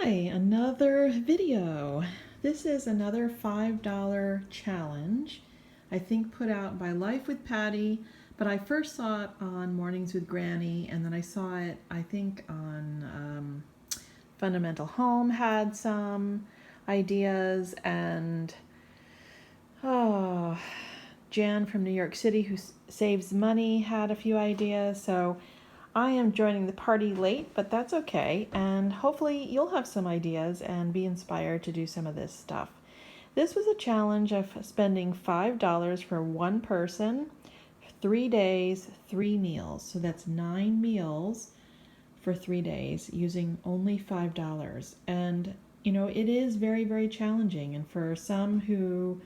Hi, another video. This is another $5 challenge, I think put out by Life with Patty, but I first saw it on Mornings with Granny, and then I saw it, I think, on Fundamental Home had some ideas, and Jan from New York City, who saves money, had a few ideas. So I am joining the party late, but that's okay, and hopefully you'll have some ideas and be inspired to do some of this stuff. This was a challenge of spending $5 for one person, 3 days, 3 meals. So that's 9 meals for 3 days using only $5. And, it is very, very challenging. And for some who,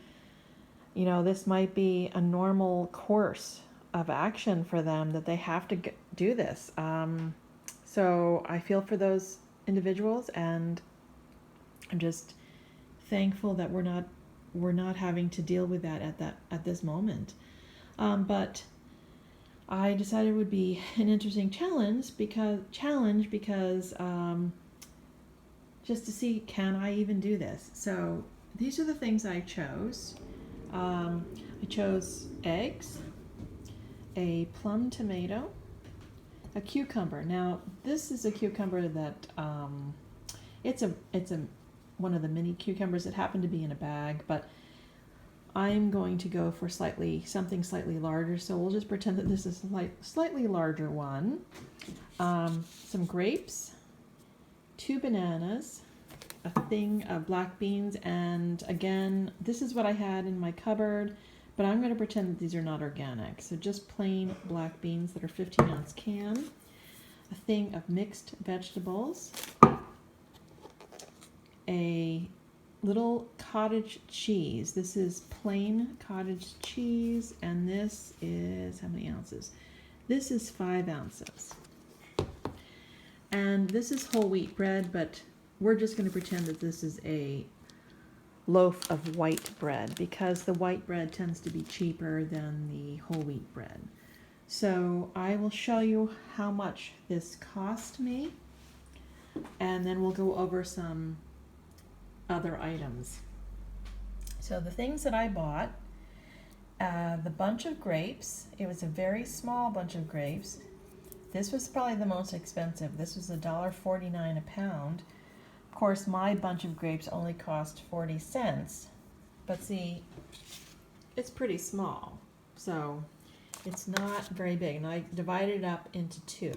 this might be a normal course of action for them that they have to do this. So I feel for those individuals, and I'm just thankful that we're not having to deal with that at this moment. But I decided it would be an interesting challenge because just to see, can I even do this? So these are the things I chose. I chose eggs, a plum tomato, a cucumber. Now this is a cucumber that it's one of the mini cucumbers that happen to be in a bag, but I'm going to go for something slightly larger, so we'll just pretend that this is a slightly larger one. Some grapes, 2 bananas, a thing of black beans, and again, this is what I had in my cupboard, but I'm going to pretend that these are not organic. So just plain black beans that are 15-ounce can, a thing of mixed vegetables, a little cottage cheese. This is plain cottage cheese, and this is, how many ounces? This is 5 ounces. And this is whole wheat bread, but we're just going to pretend that this is a loaf of white bread because the white bread tends to be cheaper than the whole wheat bread. So I will show you how much this cost me, and then we'll go over some other items. So the things that I bought, the bunch of grapes, it was a very small bunch of grapes. This was probably the most expensive. This was $1.49 a pound. Of course, my bunch of grapes only cost 40 cents, but see, it's pretty small, so it's not very big, and I divided it up into 2.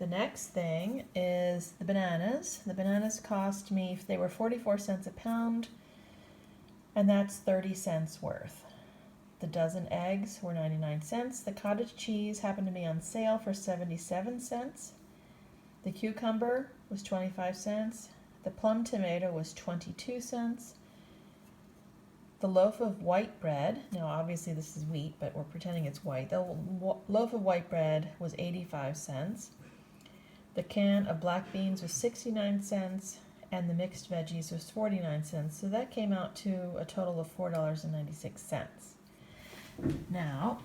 The next thing is the bananas. The bananas cost me, they were 44 cents a pound, and that's 30 cents worth. The dozen eggs were 99 cents. The cottage cheese happened to be on sale for 77 cents. The cucumber was 25 cents. The plum tomato was 22 cents. The loaf of white bread, now obviously this is wheat, but we're pretending it's white. The loaf of white bread was 85 cents. The can of black beans was 69 cents, and the mixed veggies was 49 cents. So that came out to a total of $4.96. Now,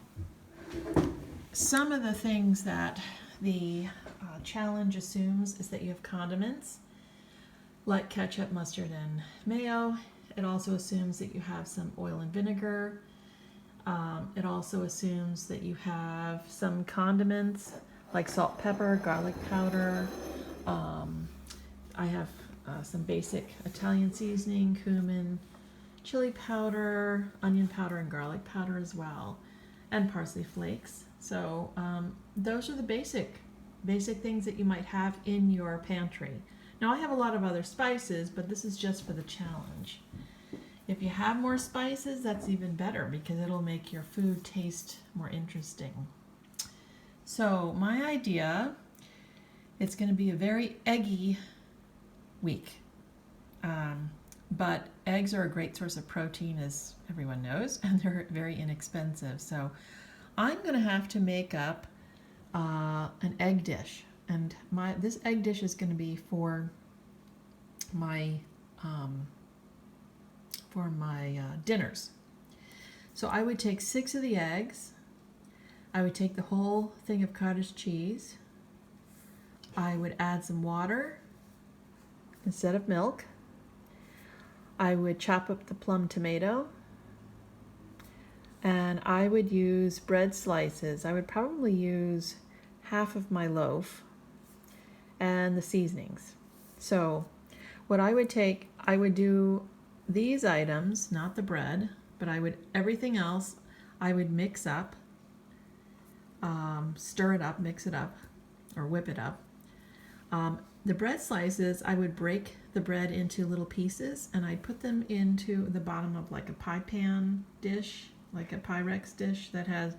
some of the things that the challenge assumes is that you have condiments like ketchup, mustard, and mayo. It also assumes that you have some oil and vinegar. It also assumes that you have some condiments like salt, pepper, garlic powder. I have some basic Italian seasoning, cumin, chili powder, onion powder, and garlic powder as well, and parsley flakes. So those are the basic things that you might have in your pantry. Now I have a lot of other spices, but this is just for the challenge. If you have more spices, that's even better because it'll make your food taste more interesting. So my idea, it's going to be a very eggy week. But eggs are a great source of protein, as everyone knows, and they're very inexpensive. So I'm going to have to make up an egg dish, and this egg dish is going to be for my dinners. So I would take 6 of the eggs. I would take the whole thing of cottage cheese. I would add some water instead of milk. I would chop up the plum tomato, and I would use bread slices. I would probably use half of my loaf and the seasonings. So what I would take, I would do these items, not the bread, but everything else I would mix up, stir it up, mix it up, or whip it up. The bread slices, I would break the bread into little pieces, and I'd put them into the bottom of like a pie pan dish, like a Pyrex dish that has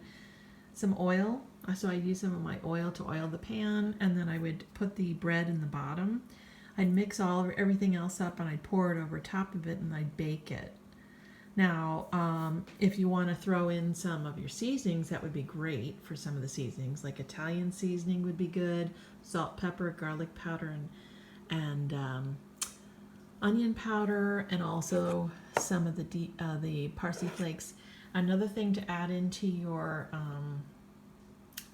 some oil. So I'd use some of my oil to oil the pan, and then I would put the bread in the bottom. I'd mix everything else up, and I'd pour it over top of it, and I'd bake it. Now, if you want to throw in some of your seasonings, that would be great for some of the seasonings. Like Italian seasoning would be good, salt, pepper, garlic powder, and onion powder, and also some of the parsley flakes. Another thing to add into your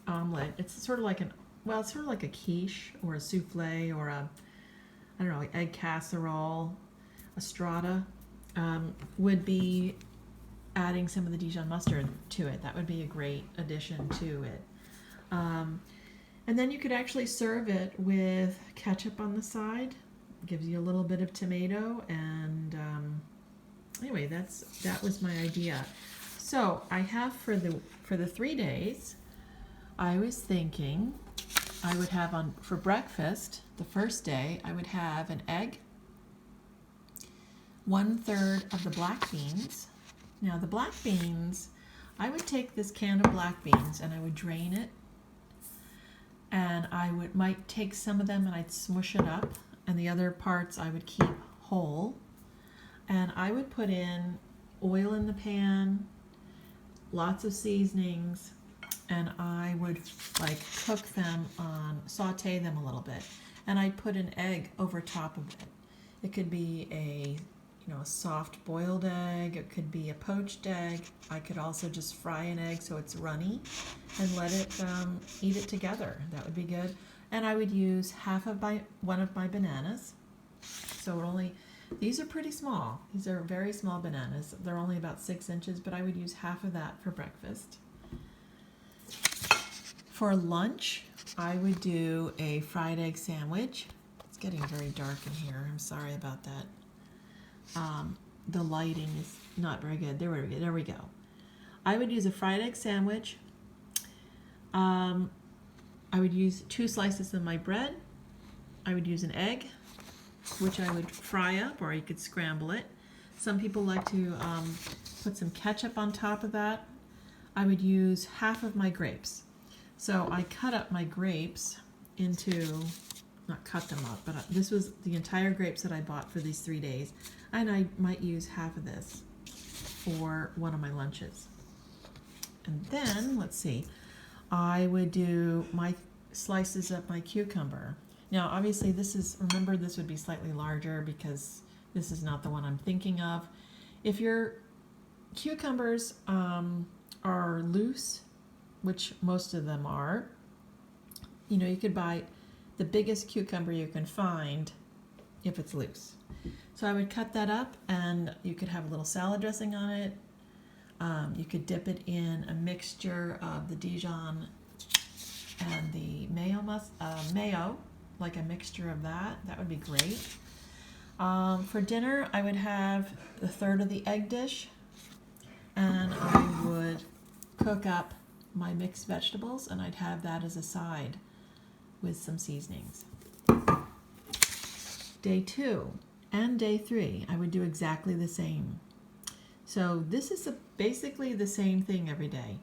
omelet, it's sort of like a quiche or a souffle or like egg casserole, a strata. Would be adding some of the Dijon mustard to it. That would be a great addition to it. And then you could actually serve it with ketchup on the side. Gives you a little bit of tomato, and anyway, that was my idea. So I have for the 3 days, I was thinking I would have for breakfast, the first day, I would have an egg, 1/3 of the black beans. Now the black beans, I would take this can of black beans and I would drain it, and might take some of them and I'd smush it up, and the other parts I would keep whole. And I would put in oil in the pan, lots of seasonings, and I would cook them saute them a little bit, and I'd put an egg over top of it. It could be a soft boiled egg. It could be a poached egg. I could also just fry an egg so it's runny and let it eat it together. That would be good. And I would use one of my bananas. So these are pretty small. These are very small bananas. They're only about 6 inches, but I would use half of that for breakfast. For lunch, I would do a fried egg sandwich. It's getting very dark in here. I'm sorry about that. The lighting is not very good. There we go. I would use a fried egg sandwich. I would use 2 slices of my bread. I would use an egg, which I would fry up, or you could scramble it. Some people like to put some ketchup on top of that. I would use half of my grapes. So I cut up my grapes not cut them up, but this was the entire grapes that I bought for these 3 days. And I might use half of this for one of my lunches. And then, let's see, I would do my slices of my cucumber. Now, obviously, remember this would be slightly larger because this is not the one I'm thinking of. If your cucumbers are loose, which most of them are, you could buy the biggest cucumber you can find if it's loose. So I would cut that up, and you could have a little salad dressing on it. You could dip it in a mixture of the Dijon and the mayo, like a mixture of that. That would be great. For dinner, I would have 1/3 of the egg dish, and I would cook up my mixed vegetables, and I'd have that as a side with some seasonings. Day 2 and day 3, I would do exactly the same. So this is basically the same thing every day.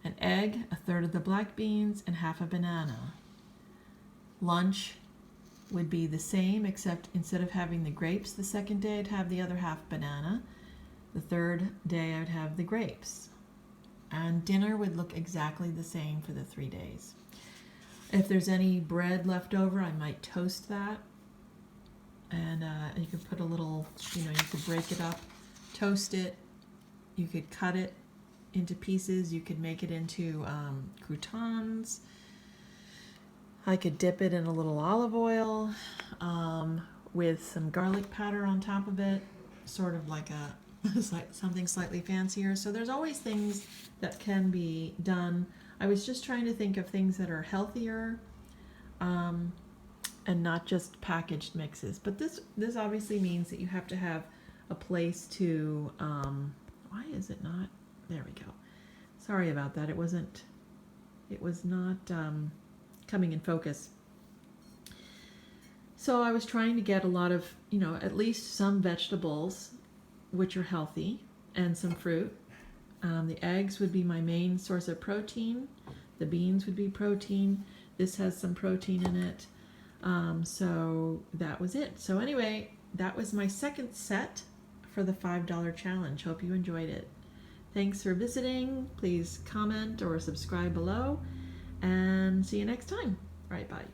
An egg, 1/3 of the black beans, and half a banana. Lunch would be the same, except instead of having the grapes the second day, I'd have the other half banana. The 3rd day, I would have the grapes. And dinner would look exactly the same for the 3 days. If there's any bread left over, I might toast that. And you could put a little, you could break it up, toast it. You could cut it into pieces. You could make it into croutons. I could dip it in a little olive oil with some garlic powder on top of it, sort of like something slightly fancier. So there's always things that can be done. I was just trying to think of things that are healthier and not just packaged mixes. But this obviously means that you have to have a place to, why is it not? There we go. Sorry about that. It was not coming in focus. So I was trying to get a lot of, at least some vegetables, which are healthy, and some fruit. The eggs would be my main source of protein. The beans would be protein. This has some protein in it. So that was it. So anyway, that was my second set for the $5 challenge. Hope you enjoyed it. Thanks for visiting. Please comment or subscribe below, and see you next time. All right, bye.